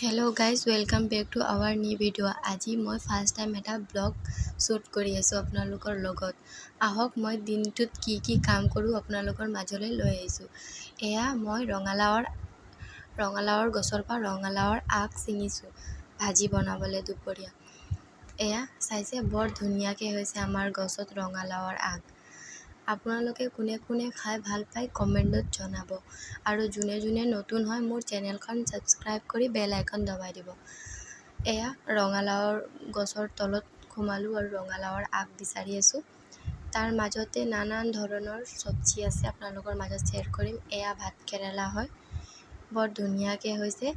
Hello' guys welcome back to our new video'. আজি মই first time এটা blog shoot কৰি আছোঁ আপোনালোকৰ লগত। আহক মই দিনটোত কি কি কাম কৰোঁ আপোনালোকৰ মাজলৈ লৈ আহিছোঁ। এয়া মই ৰঙালাওৰ গছৰ পৰা ৰঙালাওৰ আগ ছিঙিছোঁ ভাজি বনাবলৈ দুপৰীয়া। এয়া চাইছে বৰ ধুনীয়াকৈ হৈছে আমাৰ গছত ৰঙালাওৰ আগ। আপোনালোকে কোনে কোনে খাই ভাল পায় কমেণ্টত জনাব, আৰু যোনে যোনে নতুন হয় মোৰ চেনেলখন ছাবস্ক্ৰাইব কৰি বেল আইকন দবাই দিব। এয়া ৰঙালাওৰ গছৰ তলত সোমালোঁ আৰু ৰঙালাওৰ আগ বিচাৰি আছোঁ। তাৰ মাজতে নানান ধৰণৰ চব্জি আছে, আপোনালোকৰ মাজত শ্বেয়াৰ কৰিম। এয়া ভাত কেৰেলা হয়, বৰ ধুনীয়াকৈ হৈছে।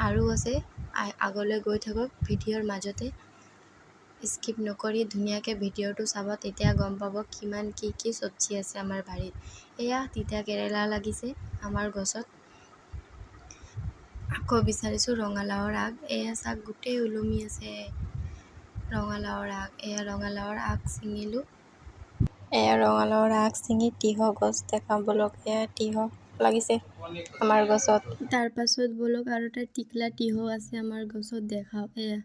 আৰু আছে, আগলৈ গৈ থাকক ভিডিঅ'ৰ মাজতে। স্কিপ নকৰি ধুনীয়াকৈ ভিডিঅ'টো চাব, তেতিয়া গম পাব কিমান কি কি চব্জি আছে আমাৰ বাৰীত। এয়া তিতা কেৰেলা লাগিছে আমাৰ গছত। আকৌ বিচাৰিছোঁ ৰঙালাওৰ আগ। এয়া চাক গোটেই ওলমি আছে ৰঙালাওৰ আগ। এয়া ৰঙালাওৰ আগ ছিঙিলোঁ। এয়া ৰঙালাওৰ আগ ছিঙি তিয়ঁহ গছ দেখাম বলক। এয়া তিয়ঁহ লাগিছে আমাৰ গছত। তাৰ পাছত বলক আৰু এটা টিকলা তিয়ঁহ আছে আমাৰ গছত দেখাওঁ। এয়া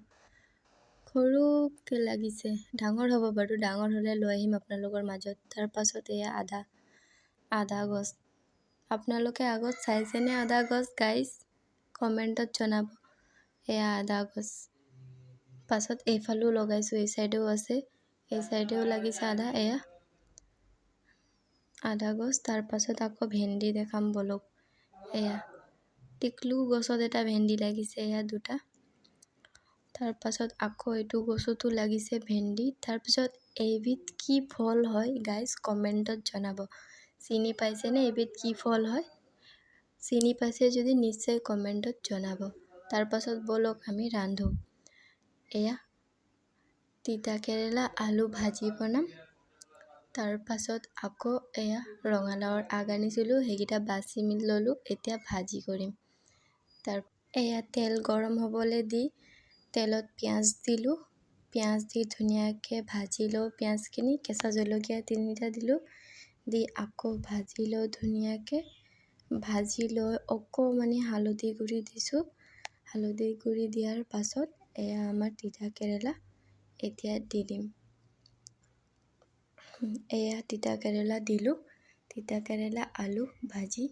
সৰুকৈ লাগিছে, ডাঙৰ হ'ব বাৰু, ডাঙৰ হ'লে লৈ আহিম আপোনালোকৰ মাজত। তাৰ পাছত এয়া আদা গছ। আপোনালোকে আগত চাইছেনে আদা গছ গাইজ? কমেণ্টত জনাব। এয়া আদা গছ। পাছত এইফালেও লগাইছোঁ, এই চাইডেও আছে, এই চাইডেও লাগিছে আদা। এয়া আদা গছ। তাৰ পাছত আকৌ ভেন্দি দেখাম বলক। এয়া টিকলু গছত এটা ভেন্দি লাগিছে, এয়া দুটা। তাৰ পাছত আকৌ এইটো গছতো লাগিছে ভেন্দি। তাৰপিছত এইবিধ কি ফল হয় গাইজ কমেণ্টত জনাব। চিনি পাইছেনে এইবিধ কি ফল হয়? চিনি পাইছে যদি নিশ্চয় কমেণ্টত জনাব। তাৰ পাছত বলক আমি ৰান্ধোঁ। এয়া তিতা কেৰেলা আলু ভাজি বনাম। তাৰ পাছত আকৌ এয়া ৰঙালাওৰ আগ আনিছিলোঁ, সেইকেইটা বাছি ল'লোঁ, এতিয়া ভাজি কৰিম। এয়া তেল গৰম হ'বলৈ দি তেলত পিঁয়াজ দিলোঁ। পিঁয়াজ দি ধুনীয়াকৈ ভাজি লওঁ পিঁয়াজখিনি। কেঁচা জলকীয়া 3টা দিলোঁ, দি আকৌ ভাজি লওঁ ধুনীয়াকৈ। ভাজি লৈ অকণমানি হালধি গুড়ি দিছোঁ। হালধি গুড়ি দিয়াৰ পাছত এয়া আমাৰ তিতা কেৰেলা এতিয়া দি দিম। এয়া তিতা কেৰেলা দিলোঁ। তিতা কেৰেলা আলু ভাজি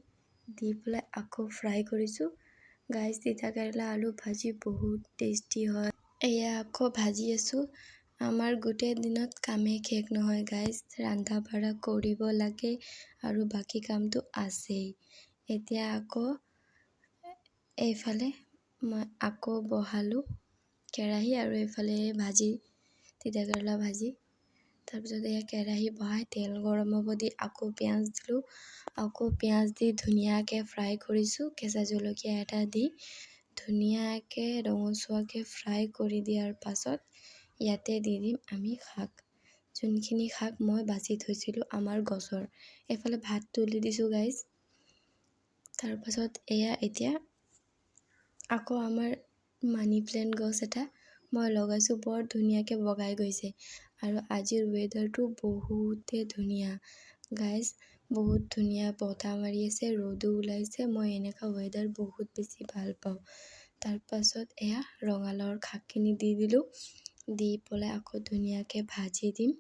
দি পেলাই আকৌ ফ্ৰাই কৰিছোঁ। গাইজ তিতা কেৰেলা আলু ভাজি বহুত টেষ্টি হয়। এয়া আকৌ ভাজি আছোঁ। আমাৰ গোটেই দিনত কামেই শেষ নহয় গাইজ, ৰন্ধা বঢ়া কৰিব লাগে আৰু বাকী কামটো আছেই। এতিয়া আকৌ এইফালে মই আকৌ বহালোঁ কেৰাহী, আৰু এইফালে ভাজি তিতা কেৰেলা ভাজি। তাৰপিছত এয়া কেৰাহী বহাই তেল গৰম হ'ব দি আকৌ পিঁয়াজ দিলোঁ। আকৌ পিঁয়াজ দি ধুনীয়াকৈ ফ্ৰাই কৰিছোঁ। কেঁচা জলকীয়া এটা দি ধুনীয়াকৈ ৰঙচুৱাকৈ ফ্ৰাই কৰি দিয়াৰ পাছত ইয়াতে দি দিম আমি শাক, যোনখিনি শাক মই বাছি থৈছিলোঁ আমাৰ গছৰ। এইফালে ভাত তুলি দিছোঁ গাইজ। তাৰ পাছত এয়া এতিয়া আকৌ আমাৰ মানি প্লেণ্ট গছ এটা মই লগাইছোঁ, বৰ ধুনীয়াকৈ বগাই গৈছে। আৰু আজিৰ ৱেডাৰটো বহুতেই ধুনীয়া গাইজ, বহুত ধুনীয়া বতাহ মাৰি আছে, ৰ'দো ওলাইছে। মই এনেকুৱা ৱেডাৰ বহুত বেছি ভাল পাওঁ। তাৰ পাছত এয়া ৰঙালাওৰ শাকখিনি দি দিলোঁ, দি পেলাই আকৌ ধুনীয়াকৈ ভাজি দিম।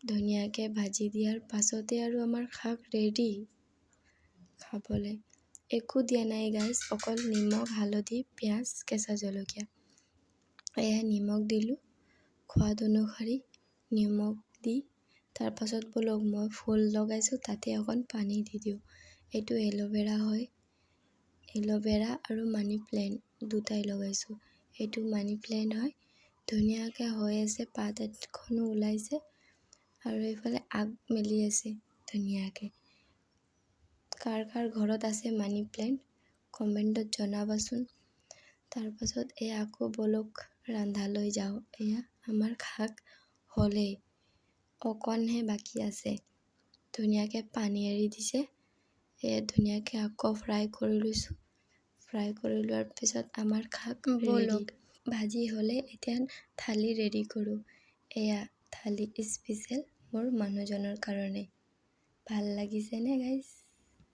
ধুনীয়াকৈ ভাজি দিয়াৰ পাছতে আৰু আমাৰ শাক ৰেডি খাবলৈ। একো দিয়া নাই গাইজ, অকল নিমখ, হালধি, পিঁয়াজ, কেঁচা জলকীয়া। এয়া নিমখ দিলোঁ সোৱাদ অনুসৰি, নিমখ দি তাৰ পাছত বলক মই ফুল লগাইছোঁ, তাতে অকণ পানী দি দিওঁ। এইটো এল'ভেৰা হয়, এল'ভেৰা আৰু মানি প্লেণ্ট দুটাই লগাইছোঁ। এইটো মানি প্লেণ্ট হয়, ধুনীয়াকৈ হৈ আছে, পাত এখনো ওলাইছে আৰু এইফালে আগ মেলি আছে ধুনীয়াকৈ। কাৰ কাৰ ঘৰত আছে মানি প্লেণ্ট কমেণ্টত জনাবাচোন। তাৰ পাছত এয়া আকৌ বলক ৰন্ধালৈ যাওঁ। এয়া আমাৰ শাক হ'লেই, অকণহে বাকী আছে। ধুনীয়াকৈ পানী এৰি দিছে। এয়া ধুনীয়াকৈ আকৌ ফ্ৰাই কৰি লৈছোঁ। ফ্ৰাই কৰি লোৱাৰ পিছত আমাৰ শাক বলক ভাজি হ'লে এতিয়া থালি ৰেডি কৰোঁ। এয়া থালি স্পেচিয়েল মোৰ মানুহজনৰ কাৰণে। ভাল লাগিছেনে গাইজ?